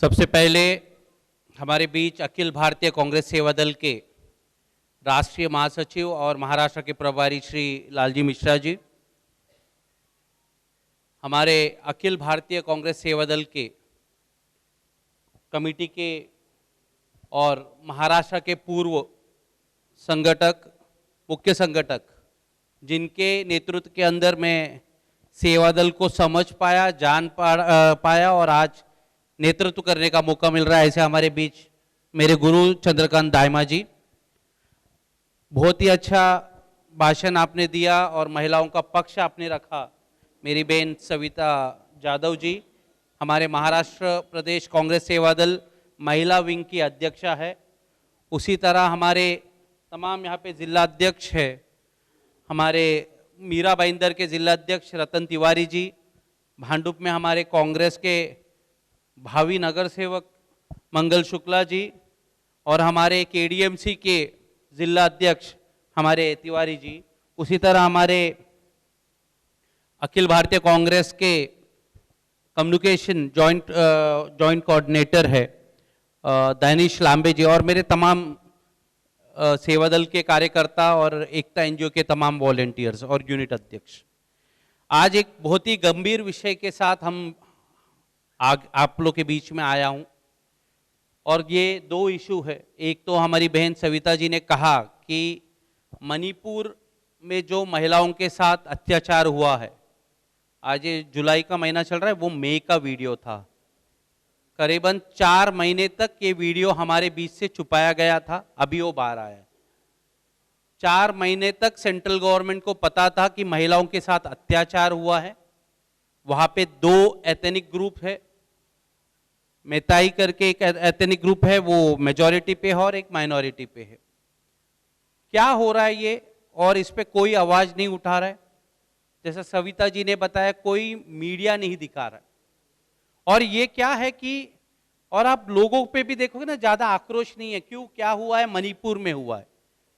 सबसे पहले हमारे बीच अखिल भारतीय कांग्रेस सेवा दल के राष्ट्रीय महासचिव और महाराष्ट्र के प्रभारी श्री लालजी मिश्रा जी, हमारे अखिल भारतीय कांग्रेस सेवा दल के कमेटी के और महाराष्ट्र के पूर्व संगठक, मुख्य संगठक, जिनके नेतृत्व के अंदर मैं सेवा दल को समझ पाया, जान पाया और आज नेतृत्व करने का मौका मिल रहा है। ऐसे हमारे बीच मेरे गुरु चंद्रकांत दायमा जी, बहुत ही अच्छा भाषण आपने दिया और महिलाओं का पक्ष आपने रखा। मेरी बहन सविता जाधव जी, हमारे महाराष्ट्र प्रदेश कांग्रेस सेवा दल महिला विंग की अध्यक्षा है। उसी तरह हमारे तमाम यहाँ पे जिला अध्यक्ष है, हमारे मीरा भाईंदर के जिला अध्यक्ष रतन तिवारी जी, भांडुप में हमारे कांग्रेस के भावी नगर सेवक मंगल शुक्ला जी और हमारे केडीएमसी के जिला अध्यक्ष हमारे तिवारी जी। उसी तरह हमारे अखिल भारतीय कांग्रेस के कम्युनिकेशन जॉइंट कोऑर्डिनेटर है दानिश लांबे जी और मेरे तमाम सेवा दल के कार्यकर्ता और एकता एनजीओ के तमाम वॉलेंटियर्स और यूनिट अध्यक्ष। आज एक बहुत ही गंभीर विषय के साथ आप लोग के बीच में आया हूं और ये दो इशू है। एक तो हमारी बहन सविता जी ने कहा कि मणिपुर में जो महिलाओं के साथ अत्याचार हुआ है, आज ये जुलाई का महीना चल रहा है, वो मई का वीडियो था। करीबन 4 महीने तक ये वीडियो हमारे बीच से छुपाया गया था, अभी वो बाहर आया है। 4 महीने तक सेंट्रल गवर्नमेंट को पता था कि महिलाओं के साथ अत्याचार हुआ है। वहां पे 2 एथनिक ग्रुप है, मेताई करके एक एथनिक ग्रुप है, वो मेजॉरिटी पे है और एक माइनॉरिटी पे है। क्या हो रहा है ये, और इस पे कोई आवाज नहीं उठा रहा है। जैसा सविता जी ने बताया, कोई मीडिया नहीं दिखा रहा है। और ये क्या है कि, और आप लोगों पे भी देखोगे ना, ज्यादा आक्रोश नहीं है। क्यों, क्या हुआ है? मणिपुर में हुआ है,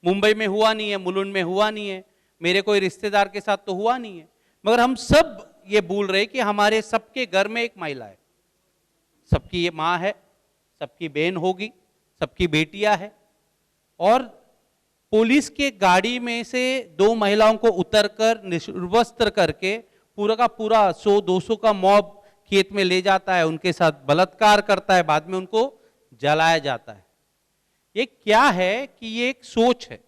मुंबई में हुआ नहीं है, मुलुंड में हुआ नहीं है, मेरे कोई रिश्तेदार के साथ तो हुआ नहीं है। मगर हम सब ये भूल रहे कि हमारे सबके घर में एक महिला है, सबकी ये माँ है, सबकी बहन होगी, सबकी बेटियां है। और पुलिस के गाड़ी में से 2 महिलाओं को उतरकर निर्वस्त्र करके पूरा का पूरा 100-200 का मॉब खेत में ले जाता है, उनके साथ बलात्कार करता है, बाद में उनको जलाया जाता है। ये क्या है कि ये एक सोच है,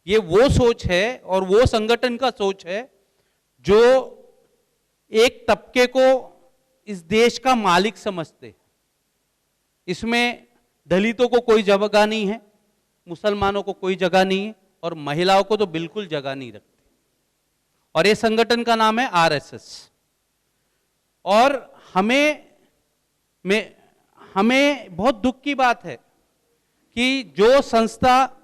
ये वो सोच है और वो संगठन का सोच है जो एक तबके को इस देश का मालिक समझते हैं। इसमें दलितों को कोई जगह नहीं है, मुसलमानों को कोई जगह नहीं है और महिलाओं को तो बिल्कुल जगह नहीं रखते। और ये संगठन का नाम है आरएसएस। और हमें बहुत दुख की बात है कि जो संस्था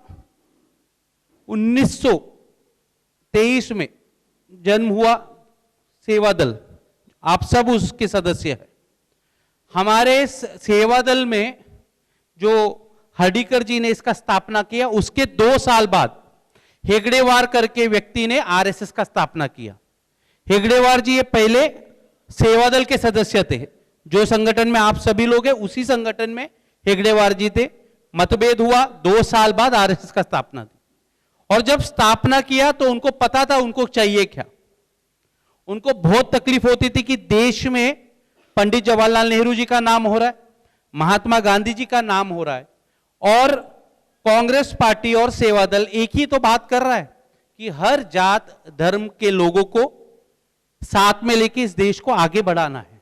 1923 में जन्म हुआ, सेवा दल, आप सब उसके सदस्य हैं। हमारे सेवा दल में जो हर्डीकर जी ने इसका स्थापना किया, उसके 2 साल बाद हेगड़ेवार करके व्यक्ति ने आरएसएस का स्थापना किया। हेगड़ेवार जी ये पहले सेवा दल के सदस्य थे। जो संगठन में आप सभी लोग हैं, उसी संगठन में हेगड़ेवार जी थे। मतभेद हुआ, 2 साल बाद आरएसएस का स्थापना थी। और जब स्थापना किया तो उनको पता था उनको चाहिए क्या। उनको बहुत तकलीफ होती थी कि देश में पंडित जवाहरलाल नेहरू जी का नाम हो रहा है, महात्मा गांधी जी का नाम हो रहा है, और कांग्रेस पार्टी और सेवा दल एक ही तो बात कर रहा है कि हर जात धर्म के लोगों को साथ में लेके इस देश को आगे बढ़ाना है,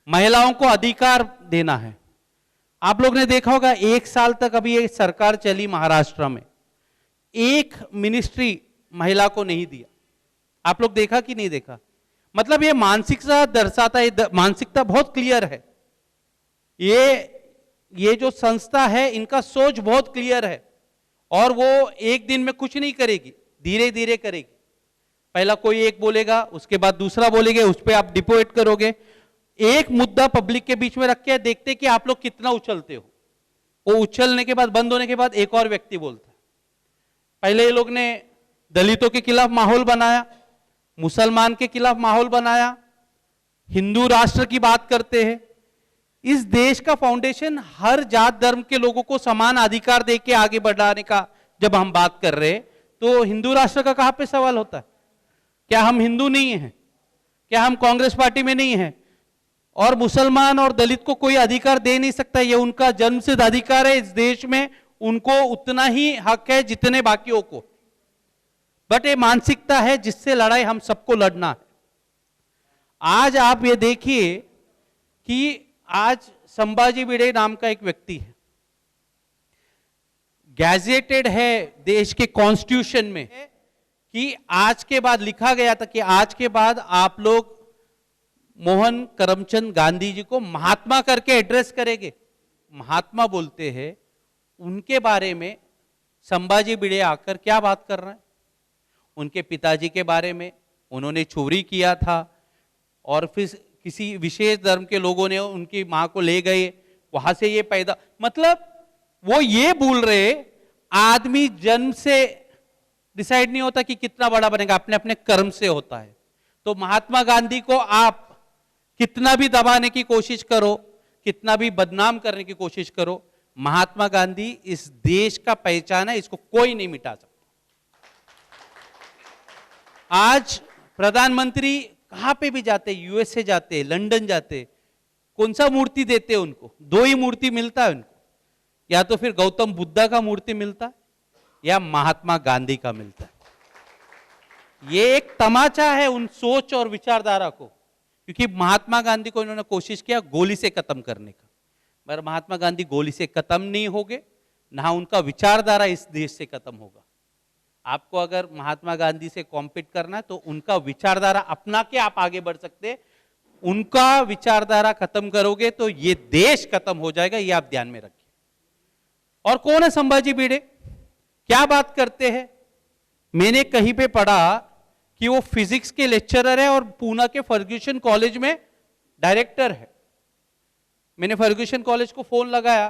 महिलाओं को अधिकार देना है। आप लोग ने देखा होगा, 1 साल तक अभी ये सरकार चली महाराष्ट्र में, 1 मिनिस्ट्री महिला को नहीं दिया। आप लोग देखा कि नहीं देखा? मतलब ये मानसिकता दर्शाता है, मानसिकता बहुत क्लियर है। ये जो संस्था है, इनका सोच बहुत क्लियर है और वो एक दिन में कुछ नहीं करेगी, धीरे धीरे करेगी। पहला कोई एक बोलेगा, उसके बाद दूसरा बोलेगा, उस पर आप डिपोट करोगे। एक मुद्दा पब्लिक के बीच में रख के देखते कि आप लोग कितना उछलते हो। वो उछलने के बाद, बंद होने के बाद एक और व्यक्ति बोलता है। पहले ये लोग ने दलितों के खिलाफ माहौल बनाया, मुसलमान के खिलाफ माहौल बनाया, हिंदू राष्ट्र की बात करते हैं। इस देश का फाउंडेशन हर जात धर्म के लोगों को समान अधिकार देके आगे बढ़ाने का जब हम बात कर रहे हैं, तो हिंदू राष्ट्र का कहां पे सवाल होता है? क्या हम हिंदू नहीं हैं? क्या हम कांग्रेस पार्टी में नहीं हैं? और मुसलमान और दलित को कोई अधिकार दे नहीं सकता, ये उनका जन्मसिद्ध अधिकार है। इस देश में उनको उतना ही हक है जितने बाकियों को, बट ये मानसिकता है जिससे लड़ाई हम सबको लड़ना है। आज आप ये देखिए कि आज संभाजी भिड़े नाम का एक व्यक्ति है, गैजेटेड है देश के कॉन्स्टिट्यूशन में कि आज के बाद लिखा गया था कि आज के बाद आप लोग मोहन करमचंद गांधी जी को महात्मा करके एड्रेस करेंगे। महात्मा बोलते हैं, उनके बारे में संभाजी भिड़े आकर क्या बात कर रहे हैं? उनके पिताजी के बारे में, उन्होंने चोरी किया था और फिर किसी विशेष धर्म के लोगों ने उनकी मां को ले गए, वहां से ये पैदा, मतलब वो ये भूल रहे आदमी जन्म से डिसाइड नहीं होता कि कितना बड़ा बनेगा, अपने अपने कर्म से होता है। तो महात्मा गांधी को आप कितना भी दबाने की कोशिश करो, कितना भी बदनाम करने की कोशिश करो, महात्मा गांधी इस देश का पहचान है, इसको कोई नहीं मिटा सकता। आज प्रधानमंत्री कहां पे भी जाते, यूएसए जाते, लंदन जाते, कौन सा मूर्ति देते हैं उनको? दो ही मूर्ति मिलता है उनको, या तो फिर गौतम बुद्धा का मूर्ति मिलता है या महात्मा गांधी का मिलता है। ये एक तमाचा है उन सोच और विचारधारा को, क्योंकि महात्मा गांधी को इन्होंने कोशिश किया गोली से खत्म करने का, मगर महात्मा गांधी गोली से खत्म नहीं होंगे, ना उनका विचारधारा इस देश से खत्म होगा। आपको अगर महात्मा गांधी से कॉम्पीट करना है तो उनका विचारधारा अपना के आप आगे बढ़ सकते हैं। उनका विचारधारा खत्म करोगे तो ये देश खत्म हो जाएगा, ये आप ध्यान में रखिए। और कौन है संभाजी भिड़े? क्या बात करते हैं? मैंने कहीं पे पढ़ा कि वो फिजिक्स के लेक्चरर है और पूना के फर्ग्यूसन कॉलेज में डायरेक्टर है। मैंने फर्ग्यूसन कॉलेज को फोन लगाया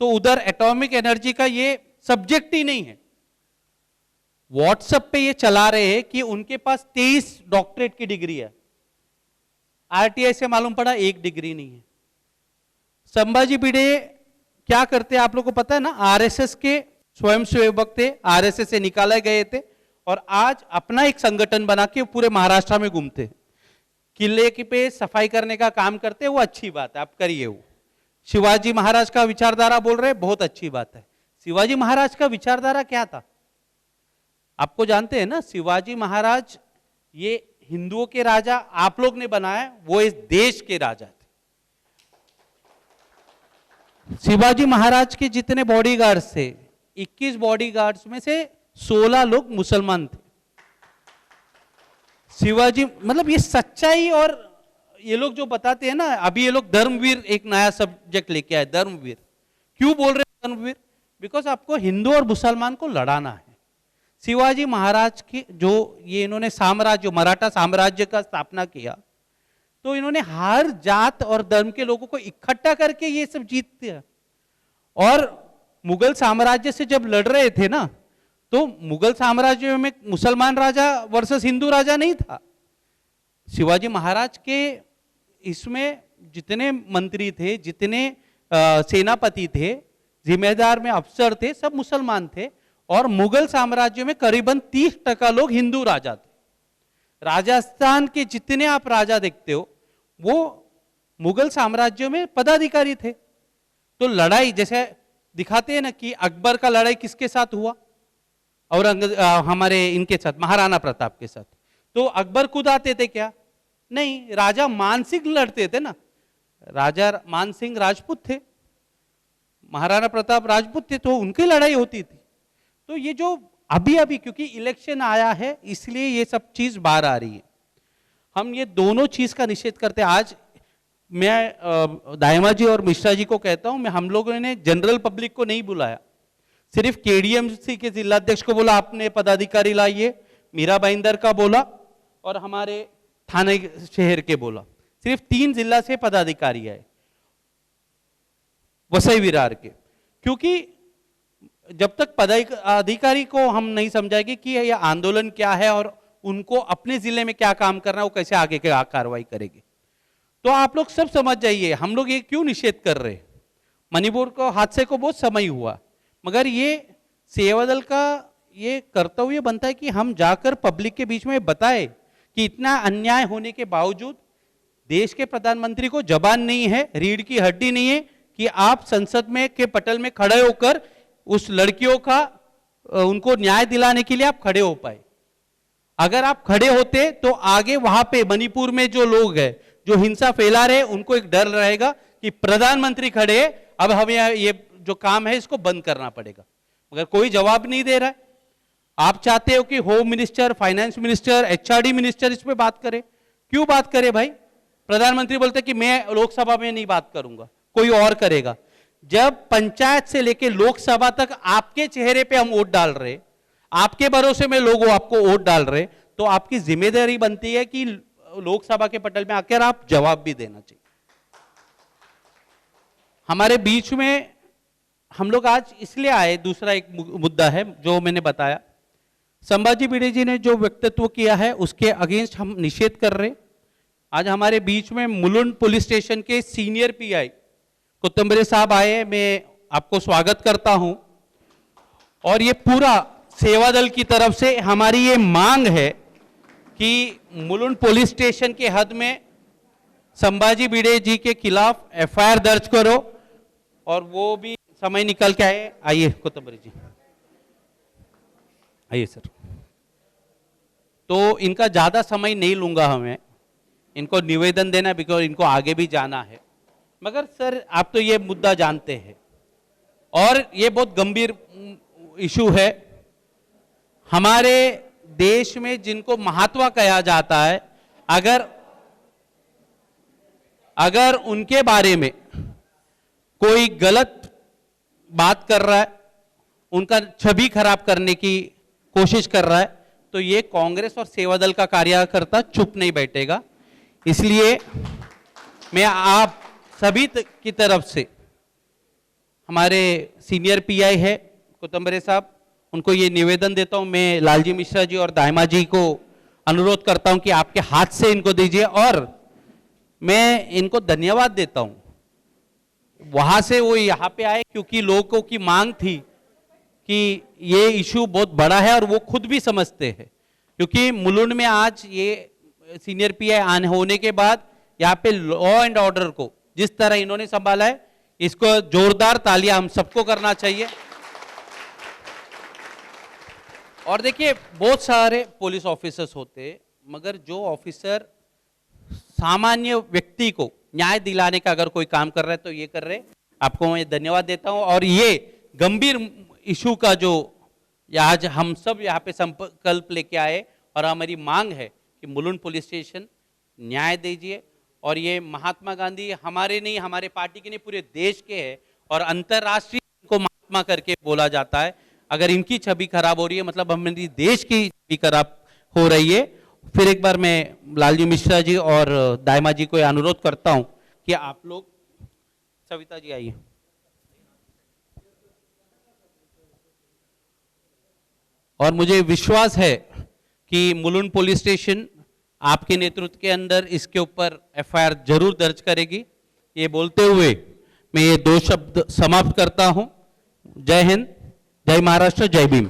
तो उधर एटॉमिक एनर्जी का ये सब्जेक्ट ही नहीं है। व्हाट्सएप पे ये चला रहे हैं कि उनके पास 23 डॉक्टरेट की डिग्री है। आरटीआई से मालूम पड़ा एक डिग्री नहीं है। संभाजी भिड़े क्या करते हैं आप लोगों को पता है ना? आरएसएस के स्वयंसेवक थे, आरएसएस से निकाले गए थे और आज अपना एक संगठन बना के पूरे महाराष्ट्र में घूमते हैं। किले की पे सफाई करने का काम करते हैं, वो अच्छी बात है, आप करिए। वो शिवाजी महाराज का विचारधारा बोल रहे हैं, बहुत अच्छी बात है। शिवाजी महाराज का विचारधारा क्या था आपको जानते हैं ना? शिवाजी महाराज ये हिंदुओं के राजा आप लोग ने बनाया, वो इस देश के राजा थे। शिवाजी महाराज के जितने बॉडीगार्ड्स थे, 21 बॉडीगार्ड्स में से 16 लोग मुसलमान थे। शिवाजी मतलब ये सच्चाई। और ये लोग जो बताते हैं ना, अभी ये लोग धर्मवीर एक नया सब्जेक्ट लेके आए, धर्मवीर। क्यों बोल रहे हैं धर्मवीर? बिकॉज आपको हिंदू और मुसलमान को लड़ाना है। शिवाजी महाराज की जो ये इन्होंने साम्राज्य, मराठा साम्राज्य का स्थापना किया, तो इन्होंने हर जात और धर्म के लोगों को इकट्ठा करके ये सब जीतते हैं। और मुगल साम्राज्य से जब लड़ रहे थे ना, तो मुगल साम्राज्य में मुसलमान राजा वर्सेस हिंदू राजा नहीं था। शिवाजी महाराज के इसमें जितने मंत्री थे, जितने सेनापति थे, जिम्मेदार में अफसर थे, सब मुसलमान थे। और मुगल साम्राज्य में करीबन 30% लोग हिंदू राजा थे। राजस्थान के जितने आप राजा देखते हो वो मुगल साम्राज्य में पदाधिकारी थे। तो लड़ाई जैसे दिखाते हैं ना कि अकबर का लड़ाई किसके साथ हुआ, और हमारे इनके साथ, महाराणा प्रताप के साथ। तो अकबर खुद आते थे क्या? नहीं, राजा मानसिंह लड़ते थे ना। राजा मानसिंह राजपूत थे, महाराणा प्रताप राजपूत थे, तो उनकी लड़ाई होती थी। तो ये जो अभी अभी क्योंकि इलेक्शन आया है इसलिए ये सब चीज बाहर आ रही है। हम ये दोनों चीज का निषेध करते हैं। आज मैं दायमा जी और मिश्रा जी को कहता हूं, हम लोगों ने जनरल पब्लिक को नहीं बुलाया, सिर्फ केडीएमसी के जिलाध्यक्ष को बोला आपने पदाधिकारी लाइए, मीरा भाईंदर का बोला और हमारे थाने शहर के बोला। सिर्फ 3 जिला से पदाधिकारी आए, वसई विरार के। क्योंकि जब तक पदाधिकारी को हम नहीं समझाएंगे कि यह आंदोलन क्या है और उनको अपने जिले में क्या काम करना है, वो कैसे आगे कार्रवाई करेंगे। तो आप लोग सब समझ जाइए हम लोग ये क्यों निषेध कर रहे हैं। मणिपुर को हादसे को बहुत समय हुआ, मगर ये सेवादल का ये कर्तव्य बनता है कि हम जाकर पब्लिक के बीच में बताएं कि इतना अन्याय होने के बावजूद देश के प्रधानमंत्री को जबान नहीं है, रीढ़ की हड्डी नहीं है कि आप संसद में के पटल में खड़े होकर उस लड़कियों का उनको न्याय दिलाने के लिए आप खड़े हो पाए। अगर आप खड़े होते तो आगे वहां पे मणिपुर में जो लोग हैं जो हिंसा फैला रहे उनको एक डर रहेगा कि प्रधानमंत्री खड़े, अब हमें ये जो काम है इसको बंद करना पड़ेगा, मगर कोई जवाब नहीं दे रहा है। आप चाहते हो कि home minister, finance minister, HRD minister इस पे बात करे, क्यों बात करे भाई? प्रधानमंत्री बोलते कि मैं लोकसभा में नहीं बात करूंगा, कोई और करेगा। जब पंचायत से लेकर लोकसभा तक आपके चेहरे पे हम वोट डाल रहे, आपके भरोसे में लोग आपको वोट डाल रहे, तो आपकी जिम्मेदारी बनती है कि लोकसभा के पटल में आकर आप जवाब भी देना चाहिए। हमारे बीच में हम लोग आज इसलिए आए, दूसरा एक मुद्दा है जो मैंने बताया, संभाजी भिडे जी ने जो वक्तव्य किया है उसके अगेंस्ट हम निषेध कर रहे। आज हमारे बीच में मुलुंड पुलिस स्टेशन के सीनियर पीआई कुतुम्बरे साहब आए, मैं आपको स्वागत करता हूं। और ये पूरा सेवादल की तरफ से हमारी ये मांग है कि मुलुंड पुलिस स्टेशन के हद में संभाजी भिडे जी के खिलाफ एफआईआर दर्ज करो, और वो भी समय निकल के आए। आइए कुतुम्बरे जी, आइए सर। तो इनका ज्यादा समय नहीं लूंगा, हमें इनको निवेदन देना, बिकॉज इनको आगे भी जाना है। मगर सर आप तो ये मुद्दा जानते हैं और ये बहुत गंभीर इशू है हमारे देश में, जिनको महात्मा कहा जाता है, अगर उनके बारे में कोई गलत बात कर रहा है, उनका छवि खराब करने की कोशिश कर रहा है, तो ये कांग्रेस और सेवादल का कार्यकर्ता चुप नहीं बैठेगा। इसलिए मैं आप सभी की तरफ से, हमारे सीनियर पीआई है कुतुम्बरे साहब, उनको ये निवेदन देता हूं। मैं लालजी मिश्रा जी और दाइमा जी को अनुरोध करता हूं कि आपके हाथ से इनको दीजिए, और मैं इनको धन्यवाद देता हूं। वहां से वो यहाँ पे आए क्योंकि लोगों की मांग थी कि ये इशू बहुत बड़ा है, और वो खुद भी समझते हैं, क्योंकि मुलुंड में आज ये सीनियर पीआई आने होने के बाद यहाँ पे लॉ एंड ऑर्डर को जिस तरह इन्होंने संभाला है, इसको जोरदार तालियां हम सबको करना चाहिए। और देखिए बहुत सारे पुलिस ऑफिसर्स होते, मगर जो ऑफिसर सामान्य व्यक्ति को न्याय दिलाने का अगर कोई काम कर रहा है तो ये कर रहे, आपको मैं धन्यवाद देता हूं। और ये गंभीर इशू का जो आज हम सब यहाँ पे संकल्प लेके आए, और हमारी मांग है कि मुलुंड पुलिस स्टेशन न्याय दीजिए। और ये महात्मा गांधी हमारे नहीं, हमारे पार्टी के नहीं, पूरे देश के हैं, और अंतर्राष्ट्रीय को महात्मा करके बोला जाता है। अगर इनकी छवि खराब हो रही है, मतलब हमारी देश की छवि खराब हो रही है। फिर एक बार मैं लालजी मिश्रा जी और दाइमा जी को अनुरोध करता हूं कि आप लोग, सविता जी आइए। और मुझे विश्वास है कि मुलुंड पुलिस स्टेशन आपके नेतृत्व के अंदर इसके ऊपर एफआईआर जरूर दर्ज करेगी। ये बोलते हुए मैं ये 2 शब्द समाप्त करता हूं। जय हिंद, जय महाराष्ट्र, जय भीम।